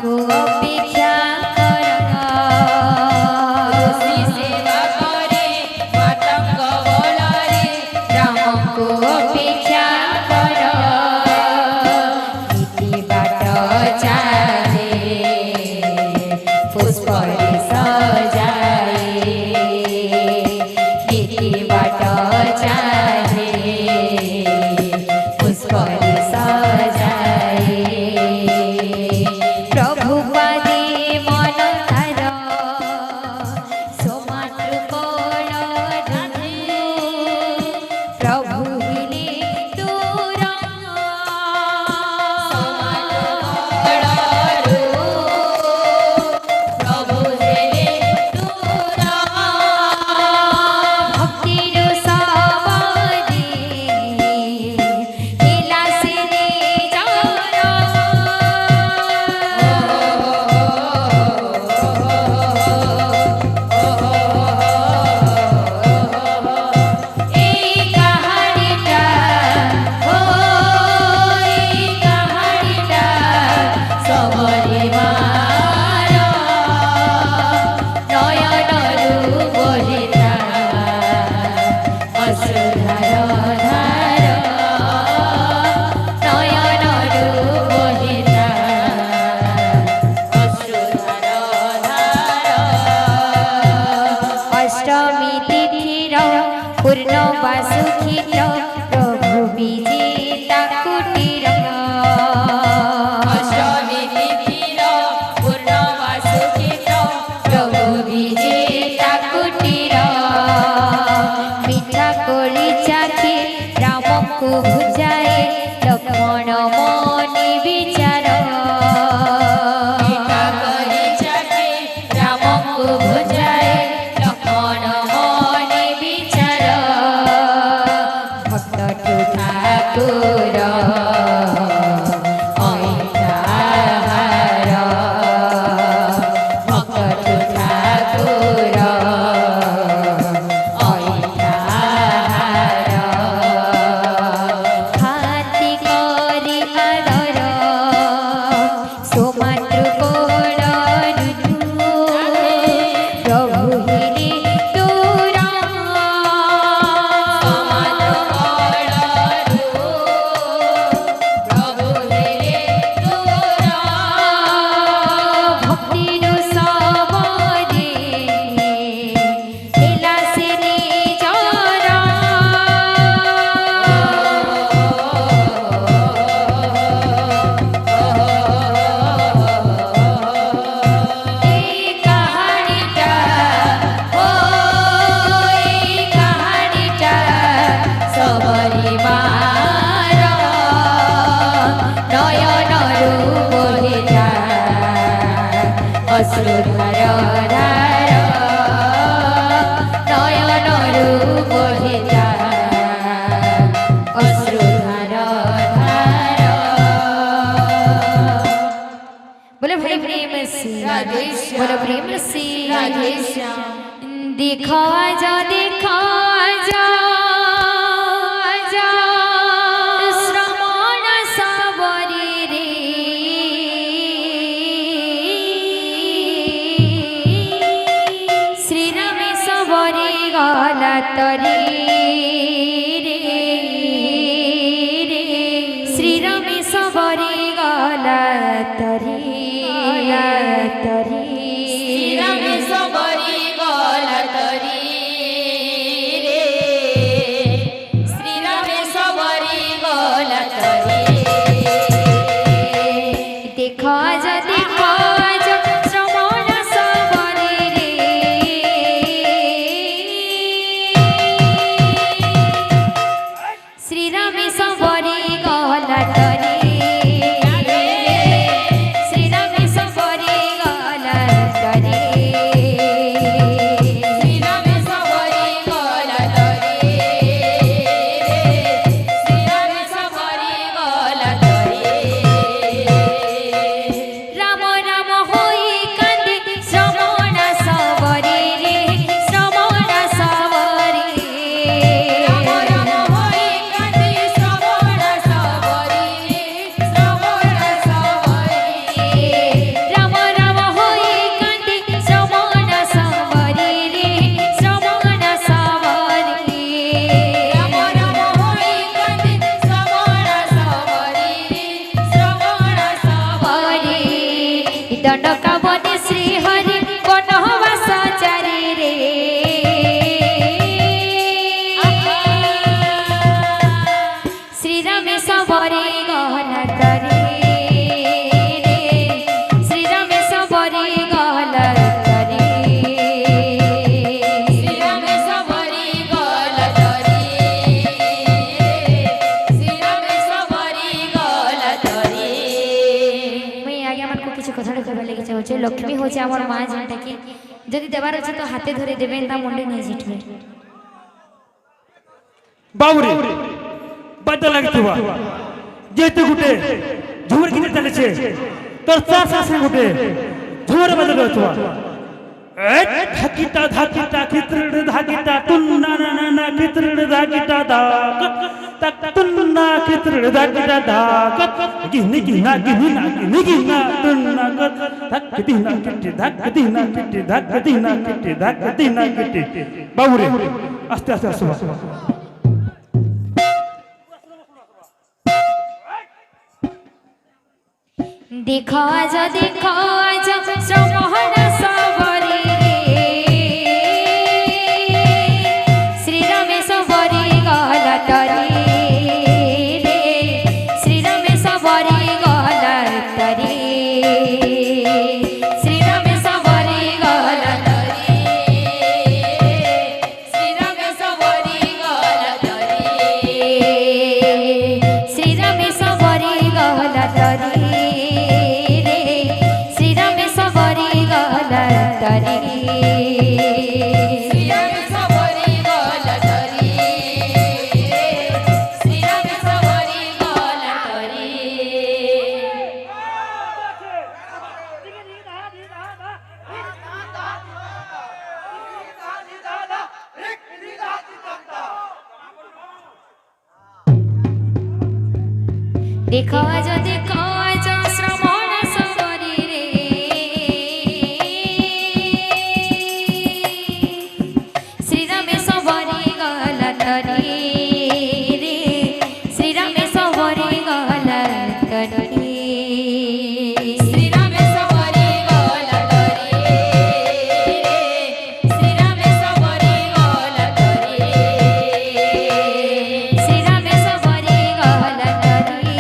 को अपेक्षा ऋषि सेवा करे मातंग बोलरे राम को अपेक्षा कर नीति बाट चाहे पुष्प सजाए नीति बाट चाहे पुष्प सजाए प्रभु पादे मन तार सोमाटु कोण प्रभु हिले दूर प्रभु हिले दूर भक्तिर सवारी हिला सिने जरा এই কাহানিটা ও এই কাহানিটা সবরে মার নয়নরু বহিতা অশ্রুধার ধার নয়নরু বহিতা অশ্রুধার ধার অষ্টমী তিথির पूर्ण वासुखित प्रभु विजेता कुटीर अष्टमी तिथिर पूर्ण वासुखित प्रभु विजेता कुटीर मीठा कोली चाखी राम को भुजाए लक्ष्मण मनि विचार मीठा कोली चाखी राम को भुजाए लक्ष्मण मनि विचार भक्त तु ठाकुर ऐठाहार भक्त तु ठाकुर ऐठाहार हाती करी आदर सोमातृ कोण प्रभु हिले दूर प्रभु हिले दूर भक्तिर सवारी हिला सिने जरा এই কাহানিটা ও এই কাহানিটা সবরে মার নয়নরু বহিতা অশ্রুধার ধার নয়নরু বহিতা অশ্রুধার ধার बोले बोले प्रेम से बोले प्रेम से देखा जा श्रवण सबरी रे श्री राम सबरी गला तरी रे श्री राम सबरी गला तरी राम सबरी गला तरी रे श्री राम सबरी गला तरी देखा जा श्रवण सबरी रे दंडका बने श्री हरि बनवास चारि रे श्री रमेश बरे गहला तरे रे श्री रमेश बरे गहला तरे श्री रमेश बरे गहला तरे श्री रमेश बरे गहला तरे मैं आगे मन को किछ कथा कहबा लागि चाहूचे लक्ष्मी होचे हमर मां जेंटा कि जदि देबार अछि तो हाथे धरे देबे ता मुंडे नै जिठबे बाबुरे बदल लगतुवा जेते गुटे झुमर किने चले छे तोर सास से गुटे झुमर बदल होतुवा ए धाकिता धाकिता कित्रड धाकिता तुन्ना ना ना ना कित्रड धाकिता दा तक तुन्ना कित्रड धाकिता दा गिन्नी गिन्ना गिन्ना गिन्नी Ginna तुन्ना धकतिना kitty धकतिना kitty धकतिना kitty धकतिना kitty बाबुरे आस्ते आस्ते सुबह देखो आज श्रमहर सबरी श्री रमेश बरी गहला तरी रे श्री रमेश बरी गहला तरी श्री रमेश बरी गहला तरी श्री रमेश बरी गहला तरी श्री रमेश बरी गहला तरी देखो आज श्रमण सबरी रे श्री रमेश बरी गहला तरी रे श्री रमेश बरी गहला तरी श्री रमेश बरी गहला तरी रे श्री रमेश बरी गहला तरी श्री रमेश बरी गहला तरी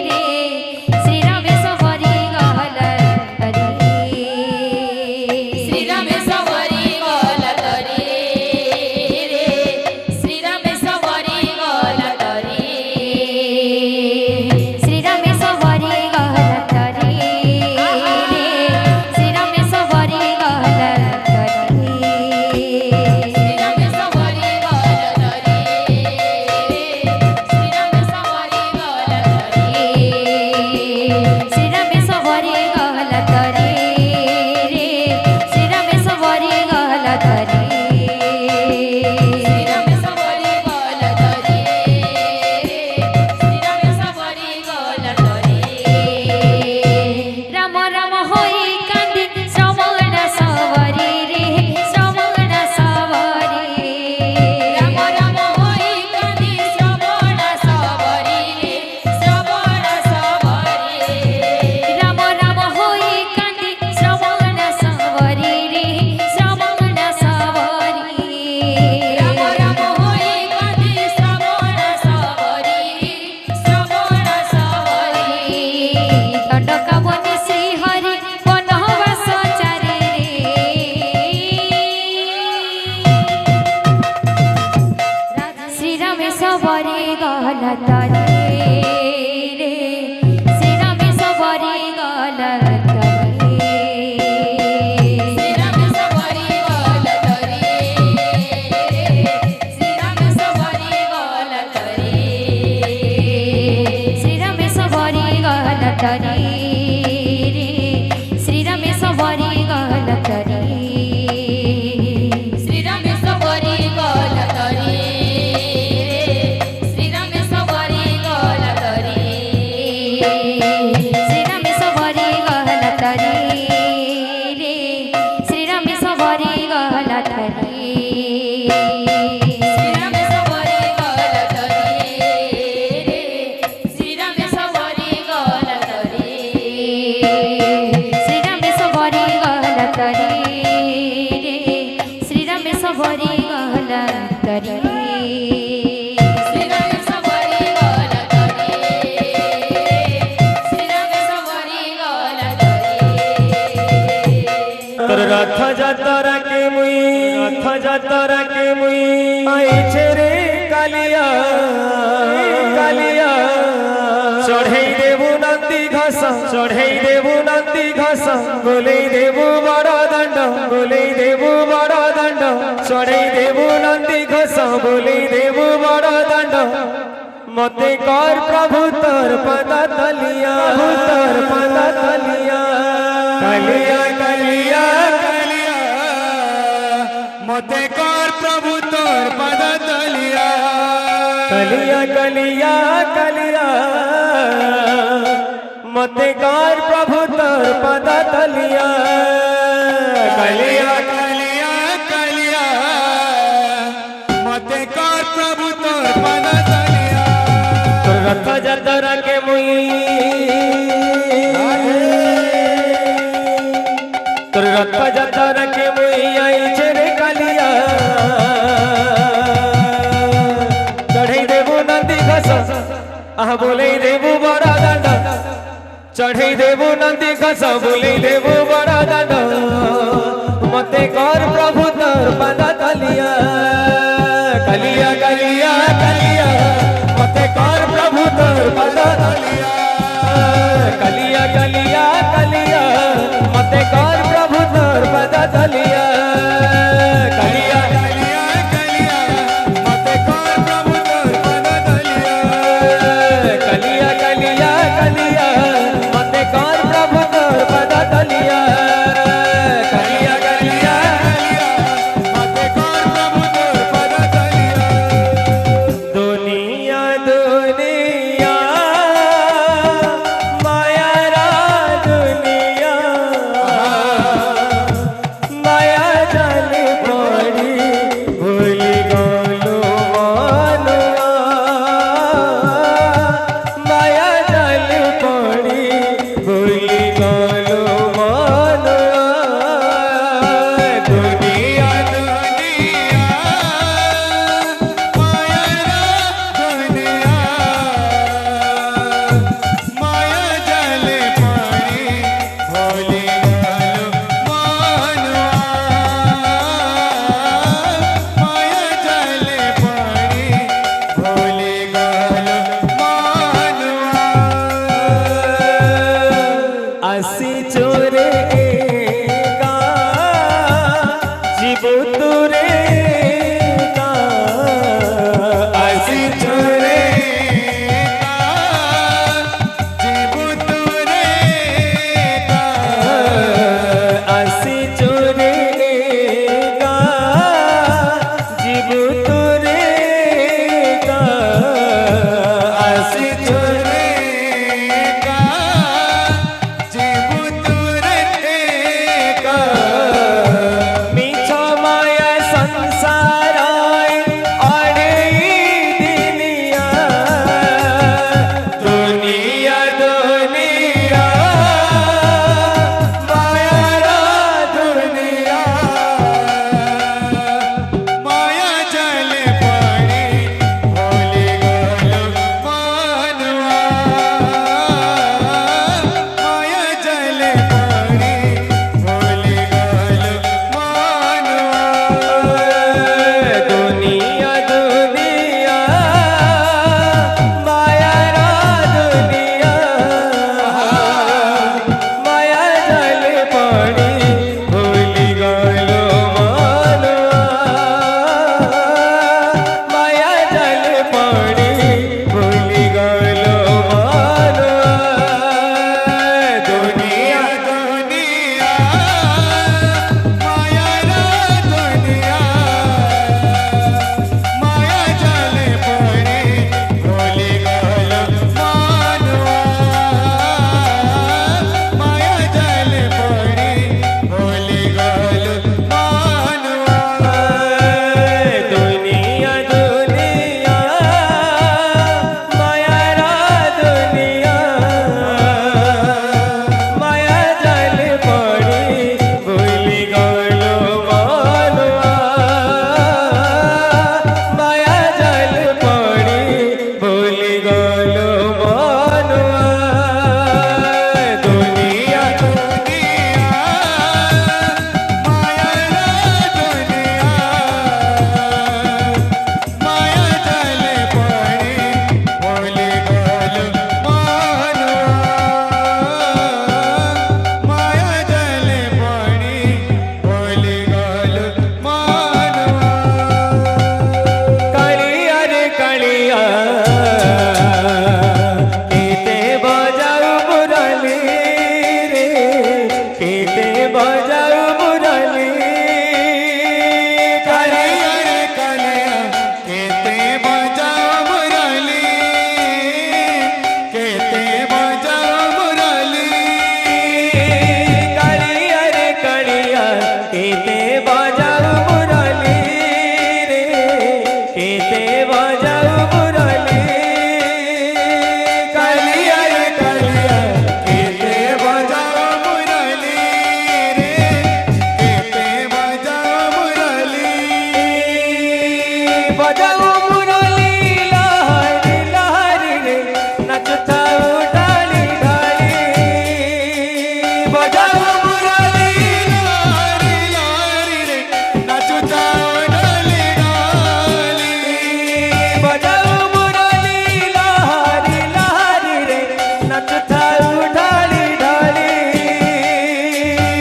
रे तरी रे श्रीराम सबरी गला तरी श्रीराम सबरी गला तरी श्रीराम सबरी गला तरी তোর রথ যাত্রা কে মুই আইছে রে কালিয়া কালিয়া চড়াই দেবু নন্দী ঘাস বলেই দেবু বড় দণ্ড চড়াই দেবু নন্দী ঘাস বলেই দেবু বড় দণ্ড মতে কর প্রভু তোর পদ তলিয়া কালিয়া কালিয়া মতে কর প্রভু তোর পদ তলিয়া কালিয়া মতে কর প্রভু তোর পদ তলিয়া কালিয়া মতে কর প্রভু তোর পদ তলিয়া তোর রথ যাত্রা কে মুই তোর রথ যাত্রা কে মুই আইছে রে কালিয়া চড়াই দেবু নন্দী ঘাস আহ বলেই দেবু বড় দণ্ড চড়াই দেবু নন্দী ঘাস বলেই দেবু বড় দণ্ড মতে কর প্রভু তোর পদ তলিয়া কালিয়া মতে কর প্রভু তোর পদ তলিয়া কালিয়া মতে কর প্রভু তোর পদ তলিয়া কালিয়া মতে কর প্রভু তোর পদ তলিয়া কালিয়া মতে কর প্রভু তোর পদ তলিয়া কালিয়া মতে কর প্রভু তোর পদ তলিয়া দুনিয়া মায়ারা দুনিয়া মায়া জালে পড়ি ভুলি গলো মনুয়া মায়া জালে পড়ি ভুলি গলো মনুয়া দুনিয়া মায়ারা দুনিয়া মায়া জালে পড়ি ভুলি গলো মনুয়া মায়া জালে পড়ি ভুলি গলো মনুয়া আসি চোরে কা জীব তুরে কা আসি চোরে কা জীব তুরে কা আসি চোরে কা জীব তুরে কা আসি চোরে কা জীব তুরে কা মিছ মায়া সংসারায় আড়ে দিনিয়া দুনিয়া মায়ারা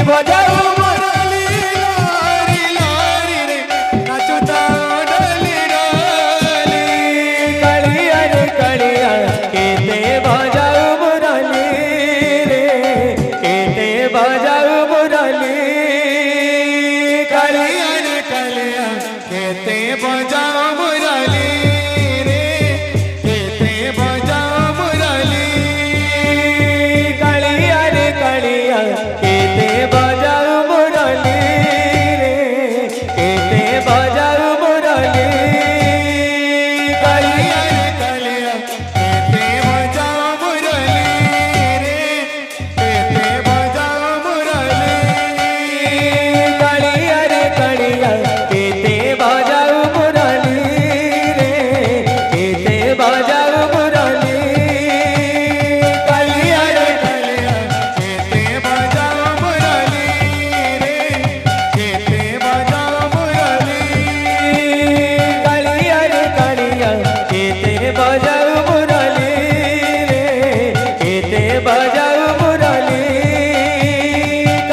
बजाऊ मुरली लारी लारी रे नाचुता डोली डोली कालिया रे कालिया केते बजाऊ मुरली रे केते बजाऊ मुरली कालिया रे कालिया केते बजाऊ मुरली रे केते बजाऊ मुरली कालिया रे कालिया केते बजाऊ मुरली रे केते बजाऊ मुरली कालिया रे कालिया केते बजाऊ मुरली रे केते बजाऊ मुरली कालिया रे कालिया केते बजाऊ मुरली रे केते बजाऊ मुरली कालिया रे कालिया केते बजाऊ मुरली रे केते बजाऊ मुरली कालिया रे कालिया केते बजाऊ मुरली रे केते बजाऊ मुरली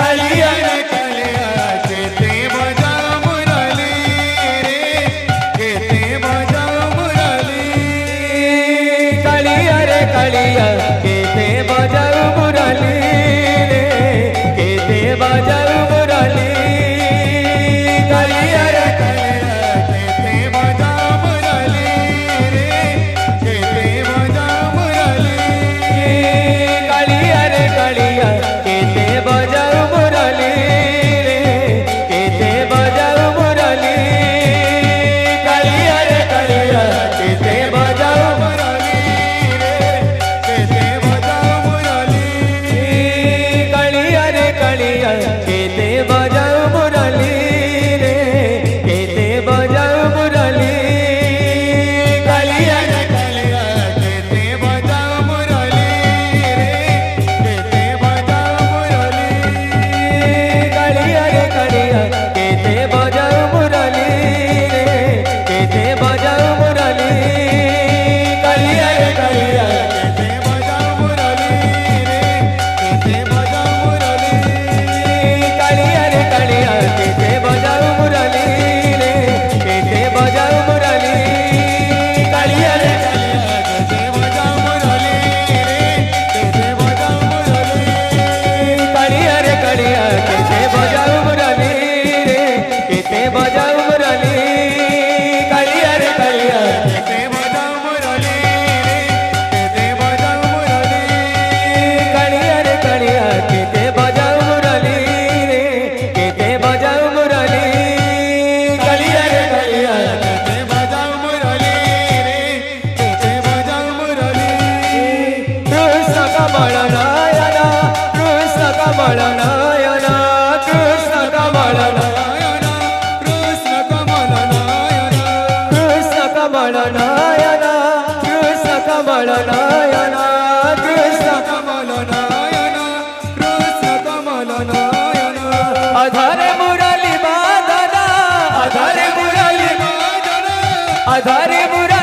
कालिया रे कालिया केते बजाऊ मुरली रे केते बजाऊ मुरली कालिया रे कालिया केते बजाऊ मुरली रे केते बजाऊ मुरली कालिया रे कालिया केते बजाऊ मुरली रे केते बजाऊ मुरली कालिया रे कालिया केते बजाऊ मुरली रे केते बजाऊ मुरली कालिया रे कालिया केते बजाऊ मुरली रे केते बजाऊ मुरली कालिया रे कालिया केते बजाऊ मुरली रे केते बजाऊ मुरली कालिया रे कालिया केते बजाऊ मुरली रे केते बजाऊ मुरली कालिया रे कालिया केते बजाऊ मुरली रे केते बजाऊ मुरली कालिया रे कालिया केते बजाऊ मुरली रे केते बजाऊ मुरली कालिया रे कालिया केते बजाऊ मुरली रे केते बजाऊ मुरली कालिया रे कालिया केते बजाऊ मुरली रे केते बजाऊ मुरली कालिया रे कालिया केते बजाऊ मुरली रे केते बजाऊ मुरली कालिया रे कालिया केते बजाऊ मुरली रे केते बजाऊ मुरली कालिया रे कालिया केते बजाऊ मुरली रे केते बजाऊ मुरली कालिया रे कालिया केते बजाऊ मुरली रे केते बजाऊ मुरली कृष्ण कमल नयना कृष्ण कमल नयना कृष्ण कमल नयना कृष्ण कमल नयना कृष्ण कमल नयना कृष्ण कमल नयना कृष्ण कमल नयना कृष्ण कमल नयना अधरे मुरली बादना अधरे मुरली बादना अधरे मुरली